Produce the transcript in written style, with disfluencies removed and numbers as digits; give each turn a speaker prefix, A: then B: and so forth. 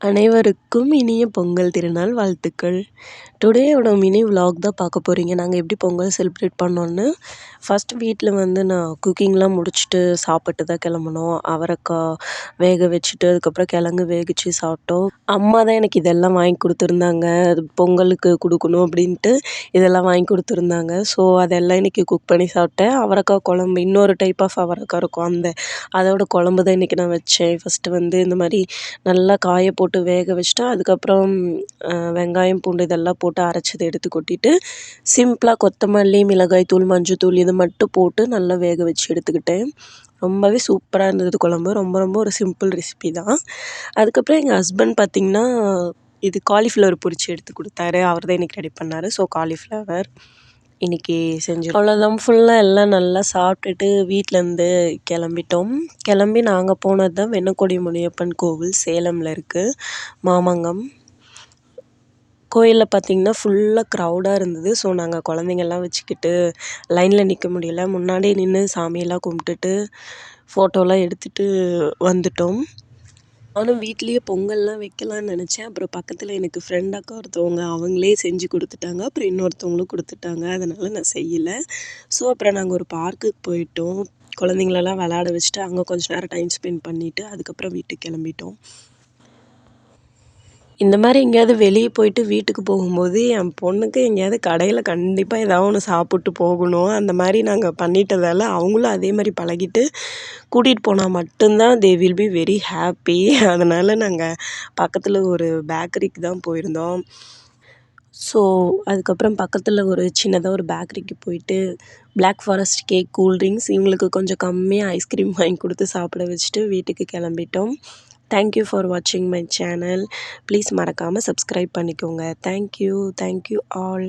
A: அனைவருக்கும் இனிய பொங்கல் திருநாள் வாழ்த்துக்கள். டுடேயோட மினி விலாக் தான் பார்க்க போகிறீங்க. நாங்கள் எப்படி பொங்கல் செலிப்ரேட் பண்ணோன்னு. ஃபஸ்ட்டு வீட்டில் வந்து நான் குக்கிங்லாம் முடிச்சுட்டு சாப்பிட்டு தான் கிளம்புனோம். அவரைக்காய் வேக வச்சுட்டு அதுக்கப்புறம் கிழங்கு வேகிச்சு சாப்பிட்டோம். அம்மா தான் எனக்கு இதெல்லாம் வாங்கி கொடுத்துருந்தாங்க. அது பொங்கலுக்கு கொடுக்கணும் அப்படின்ட்டு இதெல்லாம் வாங்கி கொடுத்துருந்தாங்க. ஸோ அதெல்லாம் இன்றைக்கி குக் பண்ணி சாப்பிட்டேன். அவரைக்காய் குழம்பு, இன்னொரு டைப் ஆஃப் அவரைக்காய் இருக்கும், அதோட குழம்பு தான் இன்றைக்கி நான் வச்சேன். ஃபஸ்ட்டு வந்து இந்த மாதிரி நல்லா காய போட்டு வேக வச்சுட்டு அதுக்கப்புறம் வெங்காயம் பூண்டு இதெல்லாம் போட்டு அரைச்சதை எடுத்து கொட்டிட்டு சிம்பிளாக கொத்தமல்லி, மிளகாய் தூள், மஞ்சத்தூள் இது மட்டும் போட்டு நல்லா வேக வச்சு எடுத்துக்கிட்டேன். ரொம்பவே சூப்பராக இருந்தது குழம்பு. ரொம்ப ரொம்ப ஒரு சிம்பிள் ரெசிபி தான். அதுக்கப்புறம் எங்கள் ஹஸ்பண்ட் பார்த்திங்கன்னா இது காலிஃப்ளவர் பொரிச்சு எடுத்து கொடுத்தாரு. அவர் தான் இன்றைக்கி ரெடி பண்ணார். ஸோ காலிஃப்ளவர் இன்றைக்கி செஞ்சு அவ்வளோதான். ஃபுல்லாக எல்லாம் நல்லா சாப்பிட்டுட்டு வீட்டிலேருந்து கிளம்பிட்டோம். கிளம்பி நாங்கள் போனது தான் வெண்ணக்கோடி முனியப்பன் கோவில், சேலமில் இருக்குது, மாமங்கம். கோயிலில் பார்த்திங்கன்னா ஃபுல்லாக க்ரௌடாக இருந்தது. ஸோ நாங்கள் குழந்தைங்கள்லாம் வச்சுக்கிட்டு லைனில் நிற்க முடியல. முன்னாடியே நின்று சாமியெல்லாம் கும்பிட்டுட்டு ஃபோட்டோலாம் எடுத்துகிட்டு வந்துட்டோம். நானும் வீட்லேயே பொங்கல்லாம் வைக்கலான்னு நினச்சேன். அப்புறம் பக்கத்தில் எனக்கு ஃப்ரெண்ட் அக்கா ஒருத்தவங்க அவங்களே செஞ்சு கொடுத்துட்டாங்க. அப்புறம் இன்னொருத்தவங்களும் கொடுத்துட்டாங்க. அதனால் நான் செய்யலை. ஸோ அப்புறம் நாங்கள் ஒரு பார்க்குக்கு போயிட்டோம். குழந்தைங்களெல்லாம் விளையாட வச்சுட்டு அங்கே கொஞ்சம் நேரம் டைம் ஸ்பெண்ட் பண்ணிவிட்டு அதுக்கப்புறம் வீட்டுக்கு கிளம்பிட்டோம். இந்த மாதிரி எங்கேயாவது வெளியே போயிட்டு வீட்டுக்கு போகும்போது என் பொண்ணுக்கு எங்கேயாவது கடையில் கண்டிப்பாக ஏதாவது ஒன்று சாப்பிட்டு போகணும். அந்த மாதிரி நாங்கள் பண்ணிட்டதால் அவங்களும் அதே மாதிரி பழகிட்டு கூட்டிகிட்டு போனால் மட்டும்தான் they will be very happy. அதனால் நாங்கள் பக்கத்தில் ஒரு பேக்கரிக்கு தான் போயிருந்தோம். ஸோ அதுக்கப்புறம் பக்கத்தில் ஒரு சின்னதாக ஒரு பேக்கரிக்கு போயிட்டு பிளாக் ஃபாரஸ்ட் கேக், கூல்ட்ரிங்க்ஸ் இவங்களுக்கு கொஞ்சம் கம்மியாக ஐஸ்கிரீம் வாங்கி கொடுத்து சாப்பிட வச்சுட்டு வீட்டுக்கு கிளம்பிட்டோம். தேங்க்யூ ஃபார் வாட்சிங் மை சேனல். ப்ளீஸ் மறக்காமல் சப்ஸ்கிரைப் பண்ணிக்கோங்க. Thank you all.